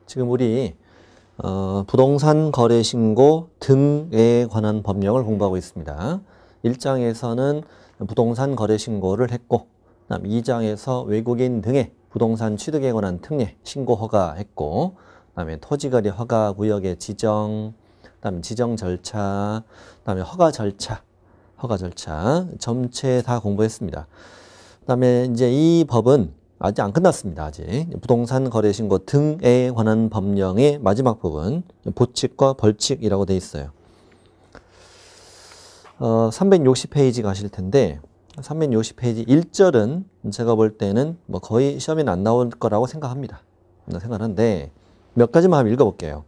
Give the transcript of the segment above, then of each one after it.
지금 우리 부동산 거래 신고 등에 관한 법령을 공부하고 있습니다. 1장에서는 부동산 거래 신고를 했고, 그다음 2장에서 외국인 등의 부동산 취득에 관한 특례 신고 허가했고, 그다음에 토지거래 허가 구역의 지정, 그다음에 지정 절차, 그다음에 허가 절차 전체 다 공부했습니다. 그다음에 이제 이 법은 아직 안 끝났습니다. 아직 부동산 거래 신고 등에 관한 법령의 마지막 부분 보칙과 벌칙이라고 되어 있어요. 360페이지 가실 텐데 360페이지 1절은 제가 볼 때는 뭐 거의 시험에는 안 나올 거라고 생각합니다. 생각하는데 몇 가지만 한번 읽어볼게요.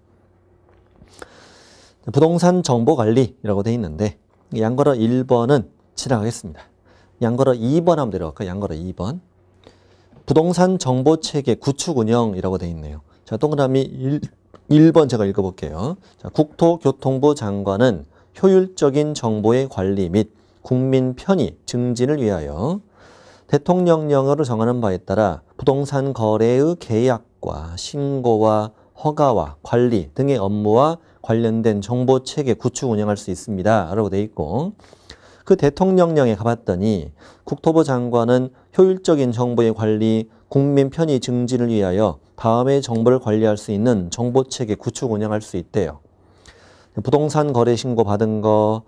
부동산 정보관리라고 되어 있는데 양거러 1번은 지나가겠습니다. 양거러 2번 한번 내려갈까요? 양거러 2번. 부동산 정보체계 구축 운영이라고 되어 있네요. 자, 동그라미 1번 제가 읽어볼게요. 자, 국토교통부 장관은 효율적인 정보의 관리 및 국민 편의 증진을 위하여 대통령령으로 정하는 바에 따라 부동산 거래의 계약과 신고와 허가와 관리 등의 업무와 관련된 정보체계 구축 운영할 수 있습니다. 라고 되어 있고, 그 대통령령에 가봤더니 국토부 장관은 효율적인 정보의 관리, 국민 편의 증진을 위하여 다음의 정보를 관리할 수 있는 정보체계 구축 운영할 수 있대요. 부동산 거래 신고 받은 거,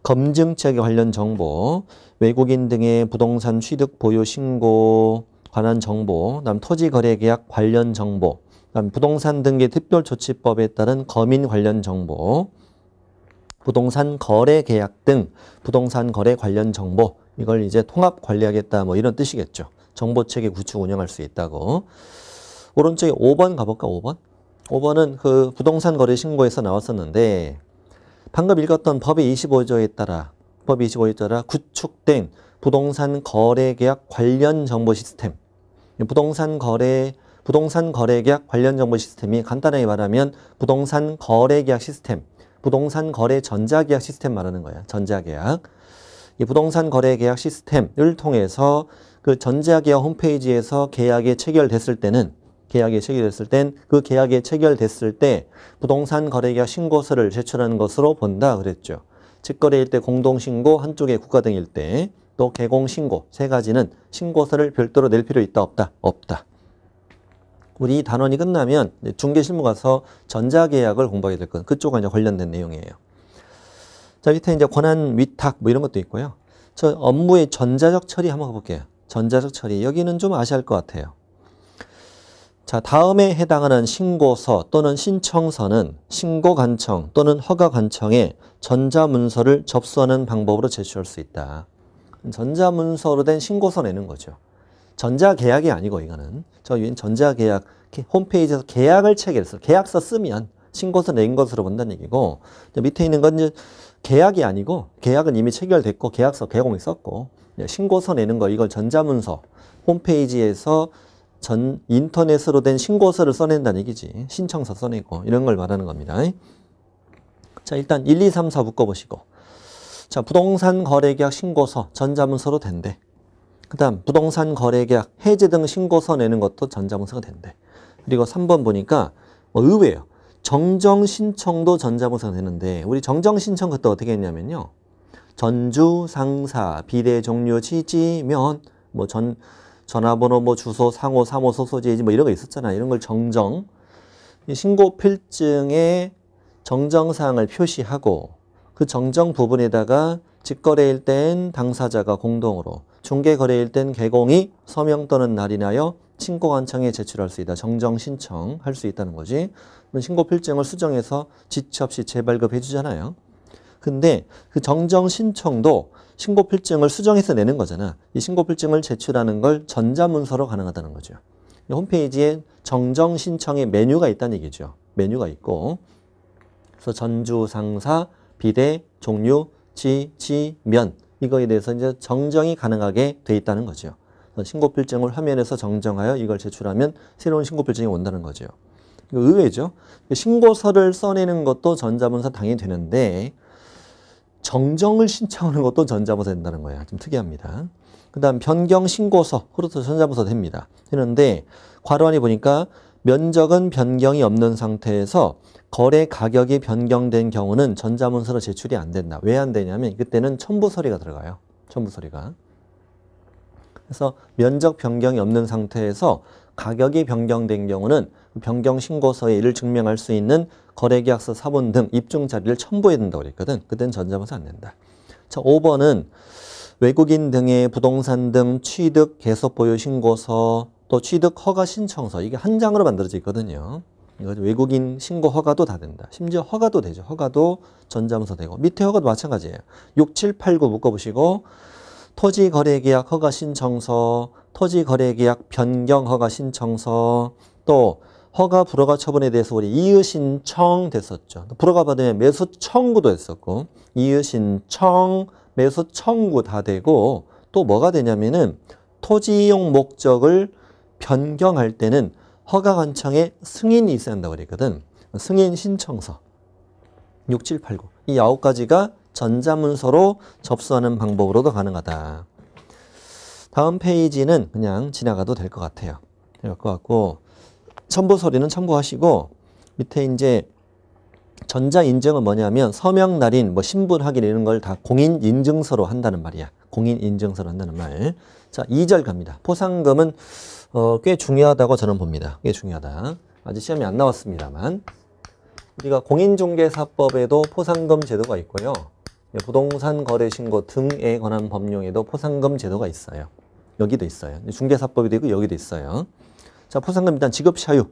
검증체계 관련 정보, 외국인 등의 부동산 취득 보유 신고 관한 정보, 그다음 토지 거래 계약 관련 정보, 그다음 부동산 등기 특별조치법에 따른 검인 관련 정보, 부동산 거래 계약 등 부동산 거래 관련 정보, 이걸 이제 통합 관리하겠다 뭐 이런 뜻이겠죠. 정보체계 구축 운영할 수 있다고. 오른쪽에 5번 가볼까? 5번? 5번은 그 부동산 거래 신고에서 나왔었는데 방금 읽었던 법의 25조에 따라 구축된 부동산 거래 계약 관련 정보 시스템. 부동산 거래 계약 관련 정보 시스템이 간단하게 말하면 부동산 거래 계약 시스템, 부동산 거래 전자계약 시스템 말하는 거야. 전자계약. 이 부동산 거래 계약 시스템을 통해서 그 전자계약 홈페이지에서 계약이 체결됐을 땐 그 계약이 체결됐을 때 부동산 거래계약 신고서를 제출하는 것으로 본다 그랬죠. 직거래일 때 공동신고, 한쪽에 국가등일 때, 또 개공신고, 세 가지는 신고서를 별도로 낼 필요 있다 없다? 없다. 우리 단원이 끝나면 중개실무 가서 전자계약을 공부하게 될 건 그쪽과 이제 관련된 내용이에요. 자, 밑에 이제 권한 위탁 뭐 이런 것도 있고요. 저 업무의 전자적 처리 한번 가볼게요. 전자적 처리. 여기는 좀 아셔야 할 것 같아요. 자, 다음에 해당하는 신고서 또는 신청서는 신고관청 또는 허가관청에 전자문서를 접수하는 방법으로 제출할 수 있다. 전자문서로 된 신고서 내는 거죠. 전자계약이 아니고 이거는 전자계약 홈페이지에서 계약을 체결해서 계약서 쓰면 신고서 낸 것으로 본다는 얘기고, 밑에 있는 건 이제 계약이 아니고 계약은 이미 체결됐고 계약서 개공했었고 신고서 내는 거 이걸 전자문서 홈페이지에서 인터넷으로 된 신고서를 써낸다는 얘기지. 신청서 써내고 이런 걸 말하는 겁니다. 자, 일단 1, 2, 3, 4 묶어보시고, 자, 부동산 거래계약 신고서 전자문서로 된대. 그 다음 부동산 거래계약 해지 등 신고서 내는 것도 전자문서가 된대. 그리고 3번 보니까 의외예요. 정정신청도 전자문서가 되는데, 우리 정정신청 그때 어떻게 했냐면요, 전주, 상사, 비대, 종료, 지지면 전화번호 주소, 상호, 사무소, 소재지 뭐 이런 거 있었잖아요. 이런 걸 정정, 신고 필증에 정정사항을 표시하고 그 정정 부분에다가 직거래일 땐 당사자가 공동으로, 중개거래일 땐 개공이 서명 또는 날인하여 신고관청에 제출할 수 있다. 정정 신청할 수 있다는 거지. 신고 필증을 수정해서 지체 없이 재발급해 주잖아요. 근데 그 정정 신청도 신고 필증을 수정해서 내는 거잖아. 이 신고 필증을 제출하는 걸 전자문서로 가능하다는 거죠. 홈페이지에 정정 신청의 메뉴가 있다는 얘기죠. 메뉴가 있고, 그래서 전주, 상사, 비대, 종류, 지면 이거에 대해서 이제 정정이 가능하게 돼 있다는 거죠. 신고 필증을 화면에서 정정하여 이걸 제출하면 새로운 신고 필증이 온다는 거죠. 이거 의외죠. 신고서를 써내는 것도 전자문서 당연히 되는데 정정을 신청하는 것도 전자문서 된다는 거야. 좀 특이합니다. 그 다음 변경 신고서, 그것도 전자문서 됩니다. 되는데 괄호 안에 보니까 면적은 변경이 없는 상태에서 거래 가격이 변경된 경우는 전자문서로 제출이 안 된다. 왜 안 되냐면 그때는 첨부서리가 들어가요. 첨부서리가. 그래서 면적 변경이 없는 상태에서 가격이 변경된 경우는 변경 신고서에 이를 증명할 수 있는 거래계약서 사본 등 입증 자료를 첨부해야 된다고 그랬거든. 그때는 전자문서 안 된다. 자, 5번은 외국인 등의 부동산 등 취득 계속 보유 신고서 또 취득 허가 신청서 이게 한 장으로 만들어져 있거든요. 이거 외국인 신고 허가도 다 된다. 심지어 허가도 되죠. 허가도 전자문서 되고 밑에 허가도 마찬가지예요. 6, 7, 8, 9 묶어보시고 토지거래계약 허가 신청서, 토지거래계약 변경 허가 신청서, 또 허가 불허가 처분에 대해서 우리 이의신청 됐었죠. 불허가 받으면 매수 청구도 했었고 이의신청, 매수 청구 다 되고 또 뭐가 되냐면은 토지 이용 목적을 변경할 때는 허가관청에 승인이 있어야 한다고 그랬거든. 승인 신청서 6, 7, 8, 9 이 9가지가 전자문서로 접수하는 방법으로도 가능하다. 다음 페이지는 그냥 지나가도 될 것 같아요. 될 것 같고 첨부서류는 첨부하시고 밑에 이제 전자인증은 뭐냐면 서명 날인, 뭐 신분 확인 이런 걸 다 공인인증서로 한다는 말이야. 공인인증서로 한다는 말. 자, 2절 갑니다. 포상금은 꽤 중요하다고 저는 봅니다. 꽤 중요하다. 아직 시험이 안 나왔습니다만 우리가 공인중개사법에도 포상금 제도가 있고요. 부동산 거래 신고 등에 관한 법령에도 포상금 제도가 있어요. 여기도 있어요. 중개사법에도 있고 여기도 있어요. 자, 포상금 일단 지급 사유.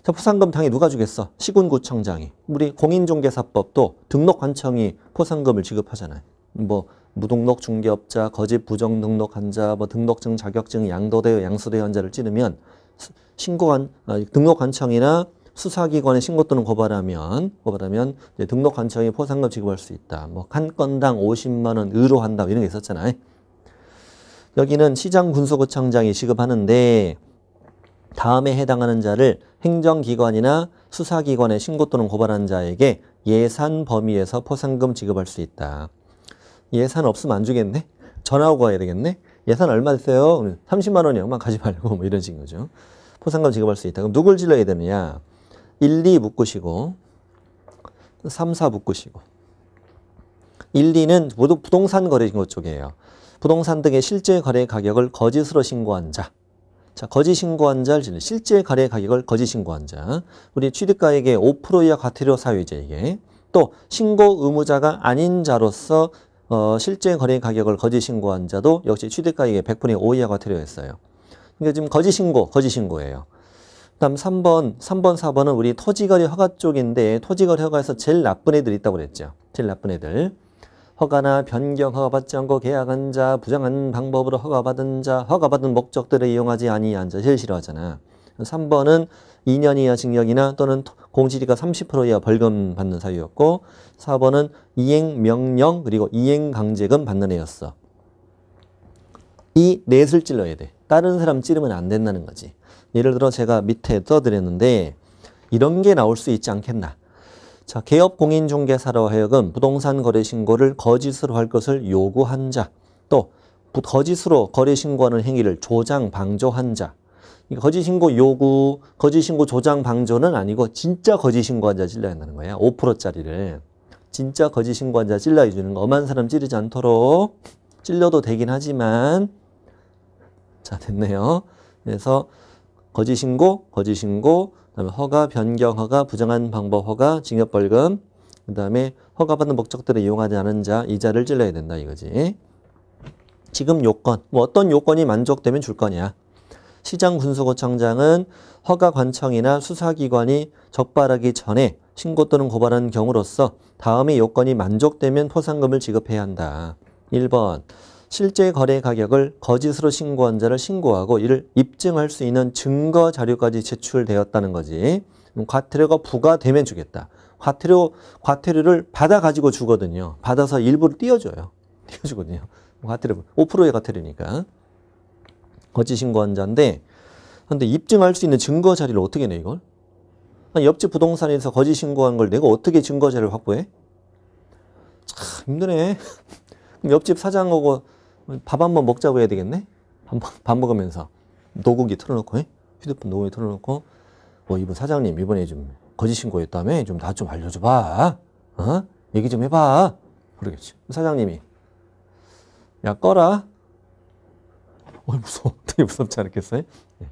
자, 포상금 당연히 누가 주겠어? 시군구청장이. 우리 공인중개사법도 등록관청이 포상금을 지급하잖아요. 뭐 무등록 중개업자, 거짓 부정 등록한 자, 뭐 등록증, 자격증, 양도되어 양수되어 자를 찌르면 등록관청이나 수사기관에 신고 또는 고발하면 이제 등록관청이 포상금 지급할 수 있다. 뭐 한 건당 50만 원 의로한다 이런 게 있었잖아요. 여기는 시장군수구청장이 지급하는데 다음에 해당하는 자를 행정기관이나 수사기관에 신고 또는 고발한 자에게 예산 범위에서 포상금 지급할 수 있다. 예산 없으면 안 주겠네? 전화하고 가야 되겠네? 예산 얼마 됐어요? 30만 원이요. 막 가지 말고 뭐 이런 식인 거죠. 포상금 지급할 수 있다. 그럼 누굴 질러야 되느냐? 1, 2 묶으시고 3, 4 묶으시고 1, 2는 모두 부동산 거래 신고 쪽이에요. 부동산 등의 실제 거래 가격을 거짓으로 신고한 자. 자, 거짓 신고한 자를 지는 실제 거래 가격을 거짓 신고한 자. 우리 취득가액의 5% 이하 과태료 사유이죠, 이게. 또 신고 의무자가 아닌 자로서 실제 거래 가격을 거짓 신고한 자도 역시 취득가액의 100분의 5 이하 과태료였어요. 그러니까 지금 거짓 신고예요. 그다음 3번, 4번은 우리 토지거래 허가 쪽인데 토지거래 허가에서 제일 나쁜 애들 있다고 그랬죠. 제일 나쁜 애들. 허가나 변경 허가받지 않고 계약한 자, 부정한 방법으로 허가받은 자, 허가받은 목적들을 이용하지 아니한 자 제일 싫어하잖아. 3번은 2년 이하 징역이나 또는 공실이가 30% 이하 벌금 받는 사유였고 4번은 이행명령 그리고 이행강제금 받는 애였어. 이 넷을 찔러야 돼. 다른 사람 찌르면 안 된다는 거지. 예를 들어 제가 밑에 떠드렸는데 이런 게 나올 수 있지 않겠나. 자, 개업공인중개사로 하여금 부동산 거래 신고를 거짓으로 할 것을 요구한 자, 또 거짓으로 거래 신고하는 행위를 조장, 방조한 자. 거짓 신고 요구, 거짓 신고 조장, 방조는 아니고 진짜 거짓 신고한 자 찔러야 한다는 거야. 5%짜리를. 진짜 거짓 신고한 자 찔러야 주는 거. 엄한 사람 찌르지 않도록 찔러도 되긴 하지만 자, 됐네요. 그래서 거짓 신고, 그다음에 허가, 변경 허가, 부정한 방법 허가, 징역벌금, 그다음에 허가받은 목적들을 이용하지 않은 자, 이 자를 찔러야 된다 이거지. 지금 요건, 뭐 어떤 요건이 만족되면 줄 거냐. 시장군수구청장은 허가관청이나 수사기관이 적발하기 전에 신고 또는 고발한 경우로서 다음의 요건이 만족되면 포상금을 지급해야 한다. 1번, 실제 거래 가격을 거짓으로 신고한 자를 신고하고 이를 입증할 수 있는 증거 자료까지 제출되었다는 거지. 과태료가 부과되면 주겠다. 과태료를 받아가지고 주거든요. 받아서 일부를 띄워줘요. 띄워주거든요. 과태료, 5%의 과태료니까. 거짓 신고한 자인데, 근데 입증할 수 있는 증거 자료를 어떻게 내, 이걸? 아니, 옆집 부동산에서 거짓 신고한 걸 내가 어떻게 증거 자료를 확보해? 참 힘드네. 그럼 옆집 사장하고 밥 한번 먹자고 해야 되겠네? 밥 먹으면서 노국이 틀어놓고 휴대폰 노국이 틀어놓고 이분 사장님 이번에 좀 거짓 신고했다며? 좀 나 좀 알려줘봐. 어? 얘기 좀 해봐. 그러겠지. 사장님이 야 꺼라. 무서워. 되게 무섭지 않겠어요? 네.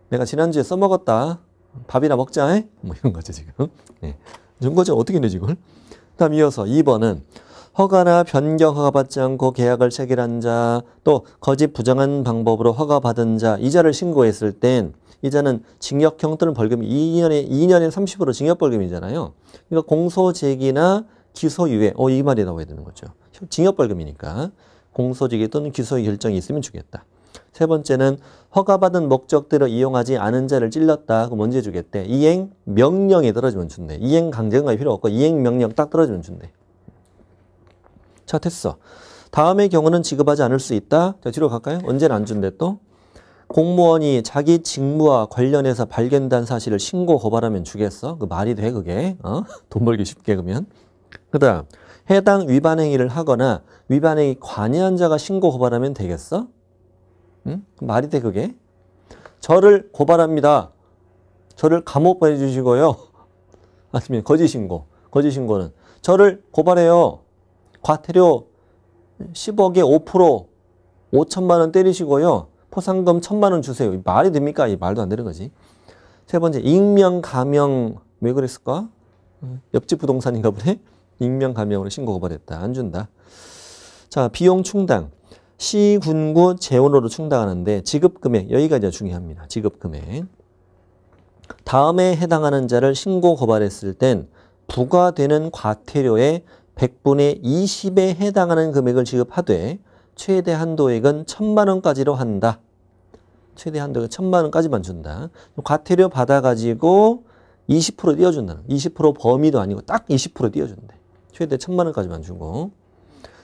내가 지난주에 써먹었다. 밥이나 먹자. 해? 뭐 이런 거죠 지금. 네. 증거죠. 어떻게 내지 이걸? 다음 이어서 2번은 허가나 변경 허가받지 않고 계약을 체결한 자, 또 거짓 부정한 방법으로 허가받은 자, 이자를 신고했을 땐 이자는 징역형 또는 벌금 2년에 30% 징역벌금이잖아요. 그러니까 공소제기나 기소유예, 이 말이 나와야 되는 거죠. 징역벌금이니까 공소제기 또는 기소유예 결정이 있으면 주겠다. 세 번째는 허가받은 목적대로 이용하지 않은 자를 찔렀다. 그럼 언제 주겠대? 이행 명령이 떨어지면 준대. 이행 강제가 필요 없고 이행 명령 딱 떨어지면 준대. 자, 됐어. 다음의 경우는 지급하지 않을 수 있다. 자, 뒤로 갈까요? 언제는 안 준대 또? 공무원이 자기 직무와 관련해서 발견된 사실을 신고 고발하면 주겠어? 그 말이 돼 그게? 돈 벌기 쉽게 그러면. 그 다음 해당 위반 행위를 하거나 위반 행위 관여한 자가 신고 고발하면 되겠어? 응? 말이 돼 그게? 저를 고발합니다. 저를 감옥 보내주시고요. 아니면 거짓 신고. 거짓 신고는 저를 고발해요. 과태료 10억에 5% 5천만 원 때리시고요. 포상금 1,000만 원 주세요. 말이 됩니까? 이 말도 안 되는 거지. 세 번째, 익명 가명. 왜 그랬을까? 옆집 부동산인가 보네. 익명 가명으로 신고 고발했다. 안 준다. 자, 비용 충당. 시군구 재원으로 충당하는데 지급금액. 여기가 이제 중요합니다. 지급금액. 다음에 해당하는 자를 신고 고발했을 땐 부과되는 과태료의 100분의 20에 해당하는 금액을 지급하되 최대 한도액은 1,000만 원까지로 한다. 최대 한도액은 1,000만 원까지만 준다. 과태료 받아가지고 20% 띄워준다. 20% 범위도 아니고 딱 20% 띄워준대. 최대 1,000만 원까지만 주고.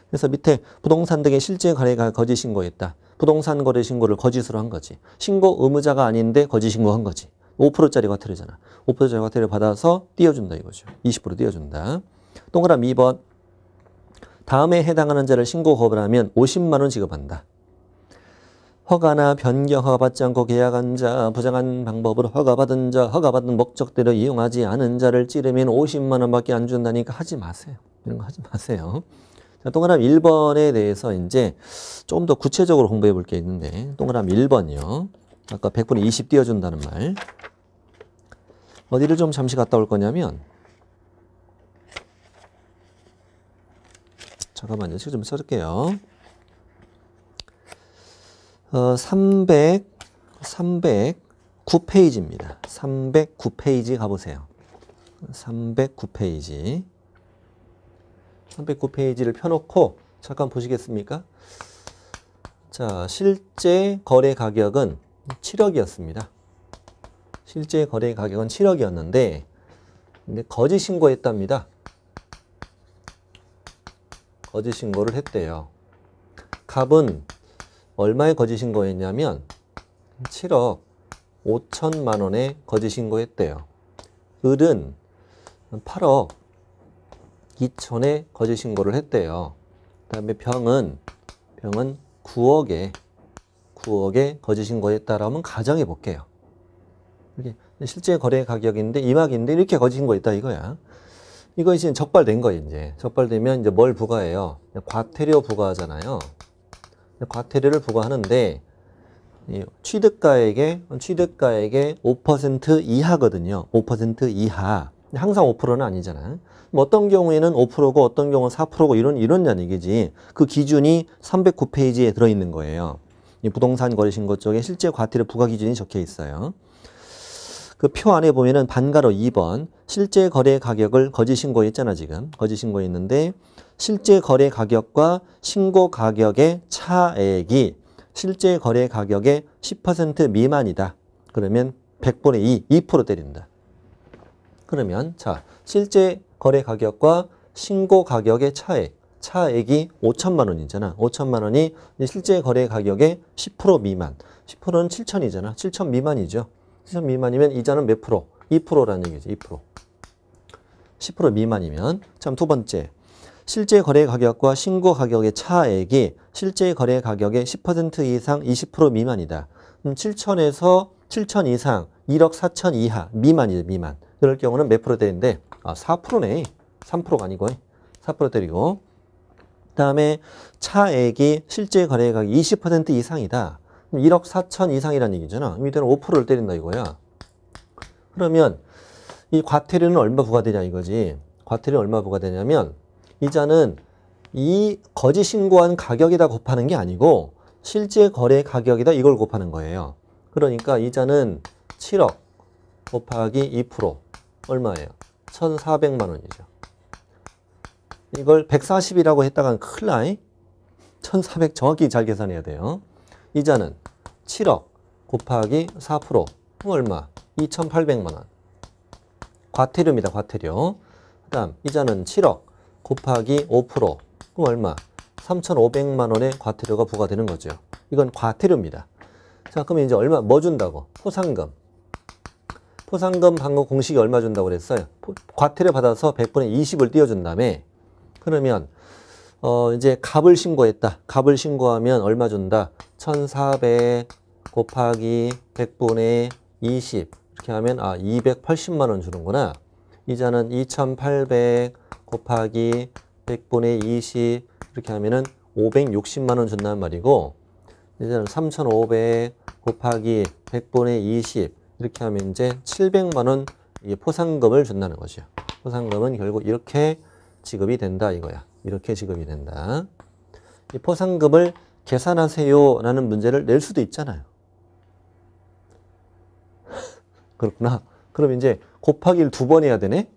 그래서 밑에 부동산 등의 실제 거래가 거짓 신고했다. 부동산 거래 신고를 거짓으로 한 거지. 신고 의무자가 아닌데 거짓 신고한 거지. 5%짜리 과태료잖아. 5%짜리 과태료 받아서 띄워준다 이거죠. 20% 띄워준다. 동그라미 2번. 다음에 해당하는 자를 신고 고발하면 50만 원 지급한다. 허가나 변경 허가받지 않고 계약한 자, 부정한 방법으로 허가받은 자, 허가받은 목적대로 이용하지 않은 자를 찌르면 50만 원밖에 안 준다니까 하지 마세요. 이런 거 하지 마세요. 자, 동그라미 1번에 대해서 이제 좀 더 구체적으로 공부해 볼 게 있는데, 동그라미 1번이요. 아까 100분의 20 띄워준다는 말. 어디를 좀 잠시 갔다 올 거냐면, 잠깐만요. 지금 좀 써줄게요. 309페이지입니다. 309페이지 가보세요. 309페이지. 309페이지를 펴놓고 잠깐 보시겠습니까? 자, 실제 거래 가격은 7억이었습니다. 실제 거래 가격은 7억이었는데, 근데 거짓 신고했답니다. 거짓 신고를 했대요. 값은 얼마에 거짓 신고했냐면 7억 5천만 원에 거짓 신고했대요. 을은 8억 2천에 거짓 신고를 했대요. 그 다음에 병은 9억에 거짓 신고했다라면 가정해 볼게요. 이렇게 실제 거래 가격인데 이막인데 이렇게 거짓 신고했다 이거야. 이거 이제 적발된 거예요. 이제 적발되면 이제 뭘 부과해요? 과태료 부과하잖아요. 과태료를 부과하는데 취득가액의 5% 이하거든요. 5% 이하. 항상 5%는 아니잖아. 뭐 어떤 경우에는 5%고 어떤 경우는 4%고 이런 얘기지. 그 기준이 309페이지에 들어있는 거예요. 이 부동산 거래 신고 쪽에 실제 과태료 부과 기준이 적혀 있어요. 그 표 안에 보면은 반가로 2번 실제 거래 가격을 거짓 신고했잖아 지금. 거짓 신고했는데 실제 거래 가격과 신고 가격의 차액이 실제 거래 가격의 10% 미만이다. 그러면 100분의 2% 때린다. 그러면 자 실제 거래 가격과 신고 가격의 차액이 5천만 원이잖아. 5천만 원이 실제 거래 가격의 10% 미만. 10%는 7천이잖아. 7천 미만이죠. 7천 미만이면 이자는 몇 프로? 2%라는 얘기죠. 2%. 10% 미만이면. 참 두 번째. 실제 거래 가격과 신고 가격의 차액이 실제 거래 가격의 10% 이상 20% 미만이다. 7천에서 7천 이상, 1억 4천 이하, 미만이죠, 미만. 그럴 경우는 몇 프로 때리는데, 4%네. 3%가 아니고, 4% 때리고. 그 다음에 차액이 실제 거래액 20% 이상이다. 1억 4천 이상이라는 얘기잖아. 이때는 5%를 때린다 이거야. 그러면 이 과태료는 얼마 부과되냐 이거지. 과태료는 얼마 부과되냐면 이자는 이 거짓 신고한 가격에다 곱하는 게 아니고 실제 거래 가격에다 이걸 곱하는 거예요. 그러니까 이자는 7억 곱하기 2% 얼마예요? 1,400만 원이죠. 이걸 140이라고 했다간 큰일 나. 1,400 정확히 잘 계산해야 돼요. 이자는 7억 곱하기 4% 얼마? 2,800만 원. 과태료입니다. 과태료. 그 다음 이자는 7억 곱하기 5% 그럼 얼마? 3,500만 원의 과태료가 부과되는 거죠. 이건 과태료입니다. 자, 그러면 이제 얼마 뭐 준다고? 포상금. 포상금 방금 공식이 얼마 준다고 그랬어요? 과태료 받아서 100분의 20을 띄워준 다음에 그러면 이제 값을 신고했다. 값을 신고하면 얼마 준다? 1,400 곱하기 100분의 20 이렇게 하면 280만 원 주는구나. 이자는 2,800 곱하기 100분의 20 이렇게 하면은 560만 원 준단 말이고 이제는 3,500 곱하기 100분의 20 이렇게 하면 이제 700만 원 포상금을 준다는 거죠. 포상금은 결국 이렇게 지급이 된다 이거야. 이렇게 지급이 된다. 이 포상금을 계산하세요 라는 문제를 낼 수도 있잖아요. 그렇구나. 그럼 이제 곱하기를 2번 해야 되네.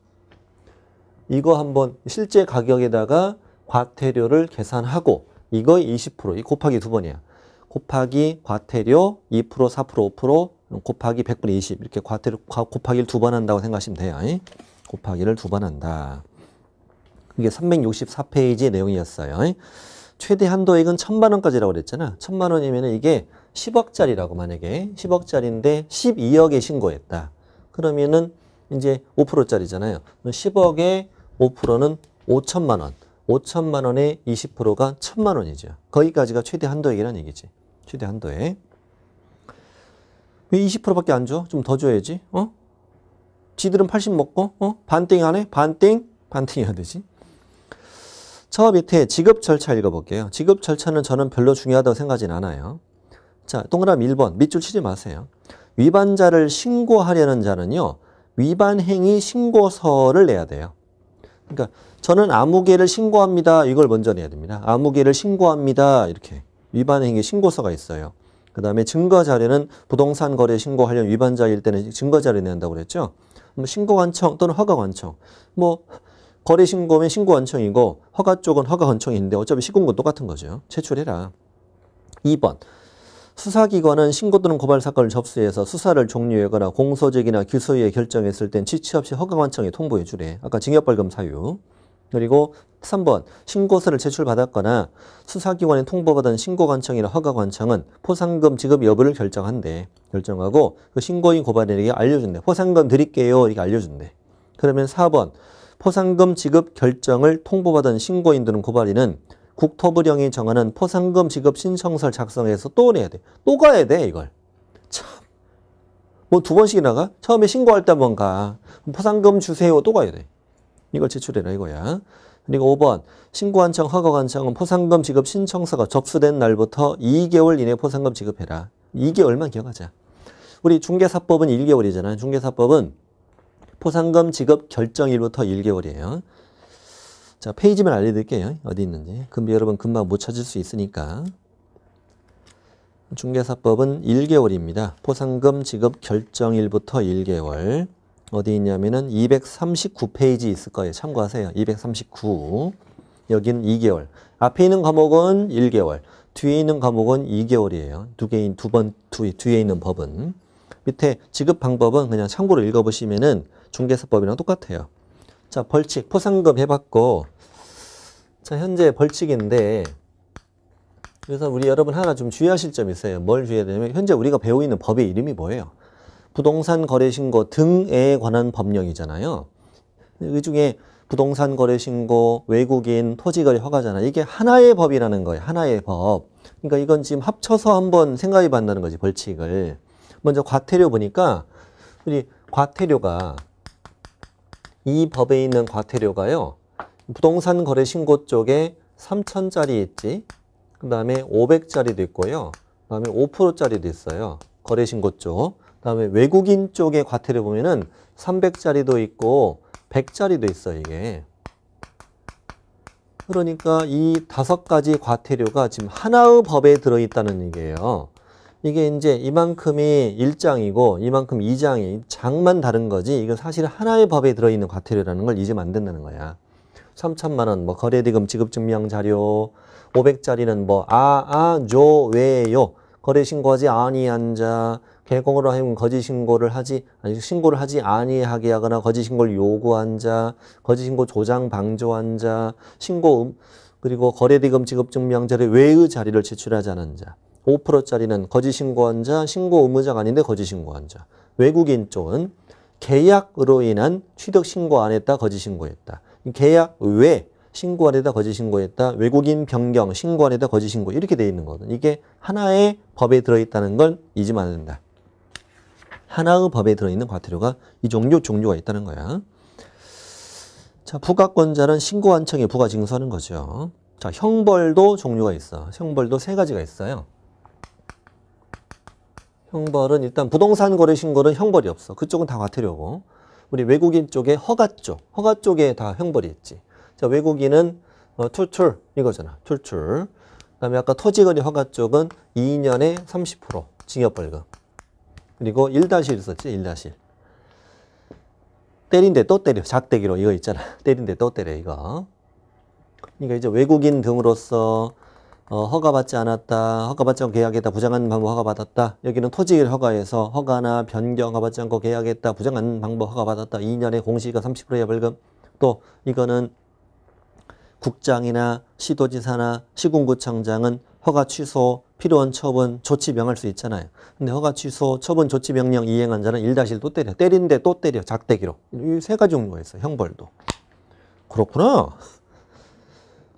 이거 한번 실제 가격에다가 과태료를 계산하고 이거의 20% 이 곱하기 2번이야. 곱하기 과태료 2% 4% 5% 곱하기 100분의 20 이렇게 과태료 곱하기를 2번 한다고 생각하시면 돼요. 곱하기를 2번 한다. 이게 364페이지의 내용이었어요. 최대 한도액은 1,000만 원까지라고 그랬잖아. 1,000만 원이면 이게 10억짜리라고 만약에 10억짜리인데 12억에 신고했다. 그러면은 이제 5%짜리잖아요. 10억에 5%는 5천만 원. 5천만 원에 20%가 1,000만 원이죠. 거기까지가 최대 한도액이라는 얘기지. 최대 한도액. 왜 20%밖에 안 줘? 좀 더 줘야지. 지들은 80 먹고 반띵 안 해? 반띵 해야 되지. 저 밑에 지급 절차 읽어볼게요. 지급 절차는 저는 별로 중요하다고 생각하진 않아요. 자, 동그라미 1번 밑줄 치지 마세요. 위반자를 신고하려는 자는요. 위반 행위 신고서를 내야 돼요. 그러니까 저는 아무개를 신고합니다. 이걸 먼저 내야 됩니다. 아무개를 신고합니다. 이렇게 위반 행위 신고서가 있어요. 그 다음에 증거자료는 부동산 거래 신고하려는 위반자일 때는 증거자료 낸다고 그랬죠. 뭐 신고관청 또는 허가관청. 뭐 거래 신고면 신고관청이고 허가 쪽은 허가관청인데 어차피 시공건 똑같은 거죠. 제출해라. 2번. 수사기관은 신고 또는 고발 사건을 접수해서 수사를 종료하거나 공소적이나 기소유예 결정했을 땐 지체 없이 허가관청에 통보해 주래. 아까 징역벌금 사유. 그리고 3번. 신고서를 제출받았거나 수사기관에 통보받은 신고관청이나 허가관청은 포상금 지급 여부를 결정한대. 결정하고 그 신고인 고발인에게 알려준대. 포상금 드릴게요. 이렇게 알려준대. 그러면 4번. 포상금 지급 결정을 통보받은 신고인들은 고발인은 국토부령이 정하는 포상금 지급 신청서를 작성해서 또 내야 돼. 또 가야 돼, 이걸. 참. 뭐 2번씩이나 가? 처음에 신고할 때 한번 가. 포상금 주세요. 또 가야 돼. 이걸 제출해라, 이거야. 그리고 5번. 신고관청, 허가관청은 포상금 지급 신청서가 접수된 날부터 2개월 이내 포상금 지급해라. 2개월만 기억하자. 우리 중개사법은 1개월이잖아요. 중개사법은 포상금 지급 결정일부터 1개월이에요. 자, 페이지만 알려드릴게요. 어디 있는지. 그럼 여러분 금방 못 찾을 수 있으니까. 중개사법은 1개월입니다. 포상금 지급 결정일부터 1개월. 어디 있냐면은 239페이지 있을 거예요. 참고하세요. 239. 여기는 2개월. 앞에 있는 과목은 1개월. 뒤에 있는 과목은 2개월이에요. 뒤에 있는 법은. 밑에 지급 방법은 그냥 참고로 읽어보시면은 중개사법이랑 똑같아요. 자, 벌칙, 포상금 해봤고, 자, 현재 벌칙인데, 그래서 우리 여러분 하나 좀 주의하실 점이 있어요. 뭘 주의해야 되냐면, 현재 우리가 배우고 있는 법의 이름이 뭐예요? 부동산 거래 신고 등에 관한 법령이잖아요. 이 중에 부동산 거래 신고, 외국인, 토지 거래 허가잖아. 이게 하나의 법이라는 거예요. 하나의 법. 그러니까 이건 지금 합쳐서 한번 생각해 본다는 거지, 벌칙을. 먼저 과태료 보니까 우리 과태료가 이 법에 있는 과태료가요. 부동산 거래 신고 쪽에 3,000짜리 있지. 그 다음에 500짜리도 있고요. 그 다음에 5%짜리도 있어요. 거래 신고 쪽. 그 다음에 외국인 쪽에 과태료 보면은 300짜리도 있고 100짜리도 있어요, 이게. 그러니까 이 5가지 과태료가 지금 하나의 법에 들어있다는 얘기예요. 이게 이제 이만큼이 1장이고 이만큼 2장이 장만 다른 거지. 이건 사실 하나의 법에 들어있는 과태료라는 걸 잊으면 안 된다는 거야. 3천만 원, 뭐 거래대금 지급증명 자료, 500짜리는 뭐 조, 왜요. 거래 신고하지 아니한 자, 개공으로 하면 거짓 신고를 하지 아니하게 하거나 거짓 신고를 요구한 자, 거짓 신고 조장 방조한 자, 신고 그리고 거래대금 지급증명 자료 외의 자료를 제출하지 않은 자. 5%짜리는 거짓 신고한 자, 신고 의무자가 아닌데 거짓 신고한 자. 외국인 쪽은 계약으로 인한 취득 신고 안 했다, 거짓 신고했다. 계약 외 신고 안 했다, 거짓 신고했다. 외국인 변경 신고 안 했다, 거짓 신고 이렇게 돼 있는 거거든. 이게 하나의 법에 들어있다는 걸 잊으면 안 된다. 하나의 법에 들어있는 과태료가 이 종류가 있다는 거야. 자, 부가권자는 신고한청에 부가 징수하는 거죠. 자, 형벌도 종류가 있어. 형벌도 3가지가 있어요. 형벌은 일단 부동산 거래 신고는 형벌이 없어. 그쪽은 다 과태료고. 우리 외국인 쪽에 허가 쪽에 다 형벌이 있지. 자, 외국인은 툴툴 이거잖아. 툴툴. 그다음에 아까 토지거래 허가 쪽은 2년에 30% 징역벌금. 그리고 1-1 썼지. 1-1. 때린데 또 때려. 작대기로 이거 있잖아. 때린데 또 때려 이거. 그러니까 이제 외국인 등으로서 허가받지 않았다. 허가받지 않고 계약했다. 부정한 방법 허가받았다. 여기는 토지를 허가해서 허가나 변경 허가받지 않고 계약했다. 부정한 방법 허가받았다. 2년에 공시가 30%의 벌금. 또 이거는 국장이나 시도지사나 시군구청장은 허가 취소, 필요한 처분, 조치 명할 수 있잖아요. 근데 허가 취소, 처분, 조치 명령 이행한 자는 1-1 또 때려. 때린데 또 때려. 작대기로. 이 3가지 종류가 있어요. 형벌도. 그렇구나.